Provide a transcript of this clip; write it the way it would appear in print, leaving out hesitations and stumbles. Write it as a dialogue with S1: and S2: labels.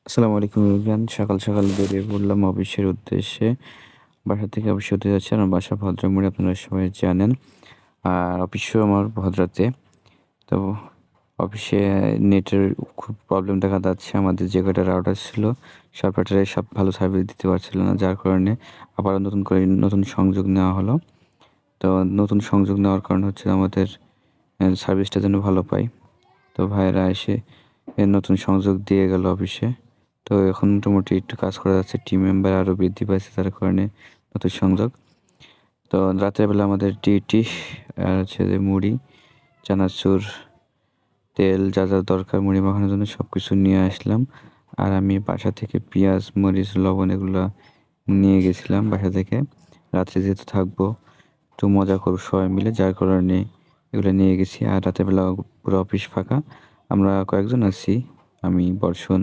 S1: আসসালামু আলাইকুম এভরিওয়ান। সকাল, সকাল বেরিয়ে পড়লাম অফিসের উদ্দেশ্যে। বাসা থেকে অফিসে হতে যাচ্ছি। আমার বাসা ভদ্রমোড়ে আপনারা সবাই জানেন। আর অফিসও আমার ভদ্রাতে। তো অফিসে নেটের খুব প্রবলেম দেখা যাচ্ছে। আমাদের যে কয়টা রাউটার ছিল সব রাউটারে সব ভালো সার্ভিস দিতে পারছিল না। যার কারণে আবারও নতুন করে নতুন সংযোগ নেওয়া হলো। তো নতুন সংযোগ নেওয়ার কারণ হচ্ছে আমাদের সার্ভিসটা যেন ভালো পাই। তো ভাইয়েরা এসে নতুন সংযোগ দিয়ে গেল অফিসে। তো এখন মোটামুটি একটু কাজ করা যাচ্ছে। টিম মেম্বার আরও বৃদ্ধি পাইছে তার কারণে নতুন সংযোগ। তো রাতের বেলা আমাদের ডিউটি আর হচ্ছে যে মুড়ি, চানাচুর, তেল যা দরকার মুড়ি মাখানোর জন্য সব কিছু নিয়ে আসলাম। আর আমি বাসা থেকে পেঁয়াজ, মরিচ, লবণ এগুলো নিয়ে গেছিলাম বাসা থেকে। রাত্রে যেহেতু থাকবো একটু মজা করব সবাই মিলে, যার কারণে এগুলো নিয়ে গেছি। আর রাতের বেলা পুরো অফিস ফাঁকা। আমরা কয়েকজন আছি। আমি, বর্ষণ,